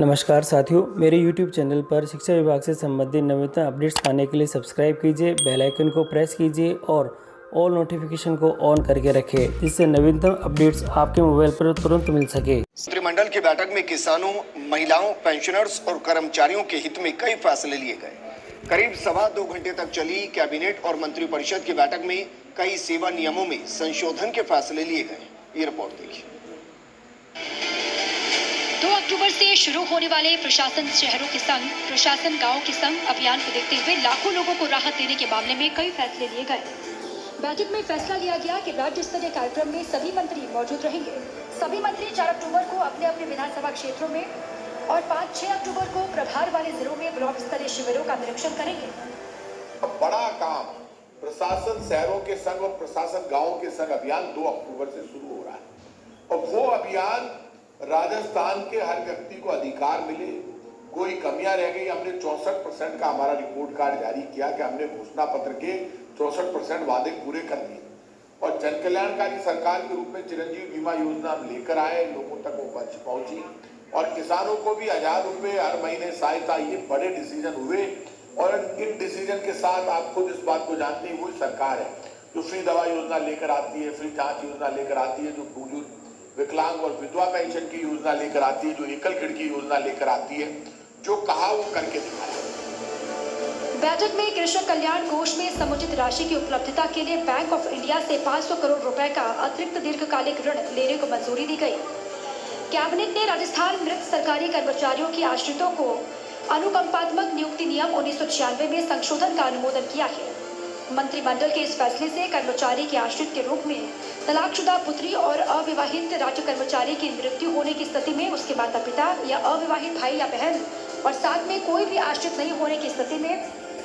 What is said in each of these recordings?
नमस्कार साथियों, मेरे YouTube चैनल पर शिक्षा विभाग से संबंधित नवीनतम अपडेट्स पाने के लिए सब्सक्राइब कीजिए, बेल आइकन को प्रेस कीजिए और ऑल नोटिफिकेशन को ऑन करके रखें, जिससे नवीनतम अपडेट्स आपके मोबाइल पर तुरंत मिल सके। मंत्रिमंडल की बैठक में किसानों, महिलाओं, पेंशनर्स और कर्मचारियों के हित में कई फैसले लिए गए। करीब 2.25 घंटे तक चली कैबिनेट और मंत्रिपरिषद की बैठक में कई सेवा नियमों में संशोधन के फैसले लिए गए। ये रिपोर्ट देखिए। 2 अक्टूबर से शुरू होने वाले प्रशासन शहरों के संग, प्रशासन गांव के संग अभियान को देखते हुए लाखों लोगों को राहत देने के मामले में कई फैसले लिए गए। बैठक में फैसला लिया गया कि राज्य स्तरीय कार्यक्रम में सभी मंत्री मौजूद रहेंगे। सभी मंत्री 4 अक्टूबर को अपने अपने विधानसभा क्षेत्रों में और 5-6 अक्टूबर को प्रभार वाले जिलों में ब्लॉक स्तरीय शिविरों का निरीक्षण करेंगे। बड़ा काम प्रशासन शहरों के संग और प्रशासन गाँव के संग अभियान 2 अक्टूबर से शुरू हो रहा है और वो अभियान राजस्थान के हर व्यक्ति को अधिकार मिले, कोई कमियां रह गई। हमने 64% का हमारा रिपोर्ट कार्ड जारी किया कि हमने घोषणा पत्र के 64% वादे पूरे कर दिए और जन कल्याणकारी सरकार के रूप में चिरंजीव बीमा योजना हम लेकर आए, लोगों तक वो पहुंची और किसानों को भी 1000 रुपये हर महीने सहायता। ये बड़े डिसीजन हुए और इन डिसीजन के साथ आप खुद इस बात को जानते हैं, वही सरकार है जो फ्री दवा योजना लेकर आती है, फ्री जांच योजना लेकर आती है, जो बुजुर्ग, विकलांग और विधवा पेंशन की योजना लेकर आती है, जो एकल खिड़की योजना लेकर आती है। जो कहा वो करके दिखाया। बैठक में कृषक कल्याण कोष में समुचित राशि की उपलब्धता के लिए बैंक ऑफ इंडिया से 500 करोड़ रुपए का अतिरिक्त दीर्घकालिक ऋण लेने को मंजूरी दी गई। कैबिनेट ने राजस्थान मृत सरकारी कर्मचारियों की आश्रितों को अनुकंपात्मक नियुक्ति नियम 1996 में संशोधन का अनुमोदन किया है। मंत्रिमंडल के इस फैसले से कर्मचारी के आश्रित के रूप में तलाकशुदा पुत्री और अविवाहित राज्य कर्मचारी की मृत्यु होने की स्थिति में उसके माता पिता या अविवाहित भाई या बहन और साथ में कोई भी आश्रित नहीं होने की स्थिति में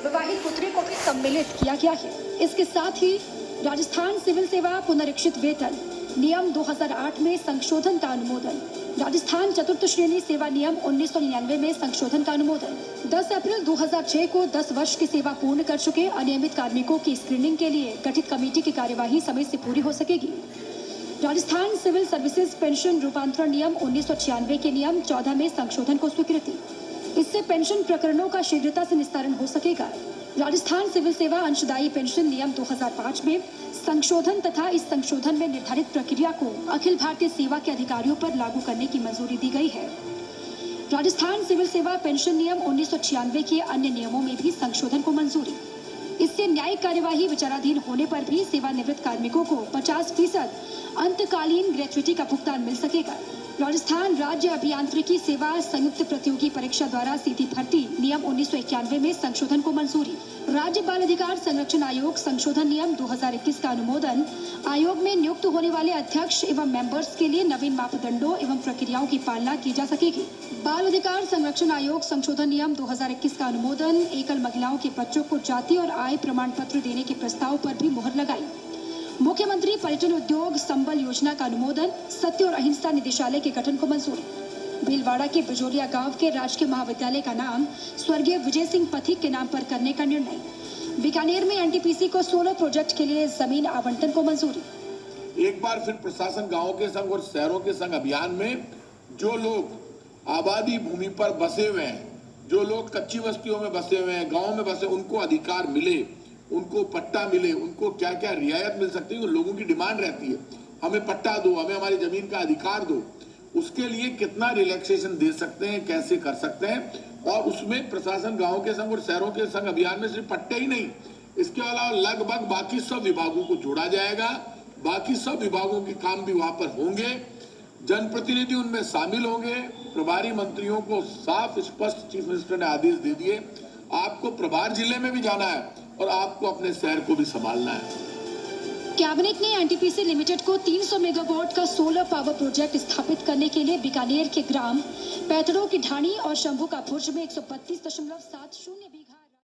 विवाहित पुत्री को भी सम्मिलित किया गया है। इसके साथ ही राजस्थान सिविल सेवा पुनरीक्षित वेतन नियम 2008 में संशोधन का अनुमोदन, राजस्थान चतुर्थ श्रेणी सेवा नियम 1999 में संशोधन का अनुमोदन, 10 अप्रैल 2006 को 10 वर्ष की सेवा पूर्ण कर चुके अनियमित कार्मिकों की स्क्रीनिंग के लिए गठित कमेटी की कार्यवाही समय से पूरी हो सकेगी। राजस्थान सिविल सर्विसेज पेंशन रूपांतरण नियम 1996 के नियम 14 में संशोधन को स्वीकृति, इससे पेंशन प्रकरणों का शीघ्रता से निस्तारण हो सकेगा। राजस्थान सिविल सेवा अंशदायी पेंशन नियम 2005 में संशोधन तथा इस संशोधन में निर्धारित प्रक्रिया को अखिल भारतीय सेवा के अधिकारियों पर लागू करने की मंजूरी दी गई है। राजस्थान सिविल सेवा पेंशन नियम 1996 के अन्य नियमों में भी संशोधन को मंजूरी, इससे न्यायिक कार्यवाही विचाराधीन होने पर भी सेवानिवृत्त कार्मिकों को 50% अंतकालीन ग्रेच्युटी का भुगतान मिल सकेगा। राजस्थान राज्य अभियांत्रिकी सेवा संयुक्त प्रतियोगी परीक्षा द्वारा सीधी भर्ती नियम 1991 में संशोधन को मंजूरी, राज्य बाल अधिकार संरक्षण आयोग संशोधन नियम 2021 का अनुमोदन, आयोग में नियुक्त होने वाले अध्यक्ष एवं मेंबर्स के लिए नवीन मापदंडों एवं प्रक्रियाओं की पालना की जा सकेगी। बाल अधिकार संरक्षण आयोग संशोधन नियम 2021 का अनुमोदन, एकल महिलाओं के बच्चों को जाति और आय प्रमाण पत्र देने के प्रस्ताव पर भी मुहर लगाई। मुख्यमंत्री पर्यटन उद्योग संबल योजना का अनुमोदन, सत्य और अहिंसा निदेशालय के गठन को मंजूरी, भीलवाड़ा के बिजोलिया गांव के राजकीय महाविद्यालय का नाम स्वर्गीय विजय सिंह पथिक के नाम पर करने का निर्णय, बीकानेर में एनटीपीसी को सोलर प्रोजेक्ट के लिए जमीन आवंटन को मंजूरी। एक बार फिर प्रशासन गाँव के संग और शहरों के संग अभियान में जो लोग आबादी भूमि पर बसे हुए हैं, जो लोग कच्ची बस्तियों में बसे हुए हैं, गाँव में बसे, उनको अधिकार मिले, उनको पट्टा मिले, उनको क्या क्या रियायत मिल सकती है। लोगों की डिमांड रहती है, हमें पट्टा दो, हमें हमारी जमीन का अधिकार दो। उसके लिए कितना रिलैक्सेशन दे सकते हैं, कैसे कर सकते हैं, और उसमें प्रशासन गांव के संग और शहरों के संग अभियान में सिर्फ पट्टे ही नहीं, इसके अलावा लगभग बाकी सब विभागों को जोड़ा जाएगा। बाकी सब विभागों के काम भी वहां पर होंगे, जनप्रतिनिधि उनमें शामिल होंगे। प्रभारी मंत्रियों को साफ स्पष्ट चीफ मिनिस्टर ने आदेश दे दिए, आपको प्रभार जिले में भी जाना है और आपको अपने शहर को भी संभालना है। कैबिनेट ने एनटीपीसी लिमिटेड को 300 मेगावाट का सोलर पावर प्रोजेक्ट स्थापित करने के लिए बीकानेर के ग्राम पैतड़ों की ढाणी और शंभू का भुर्ज में 132.70 बीघा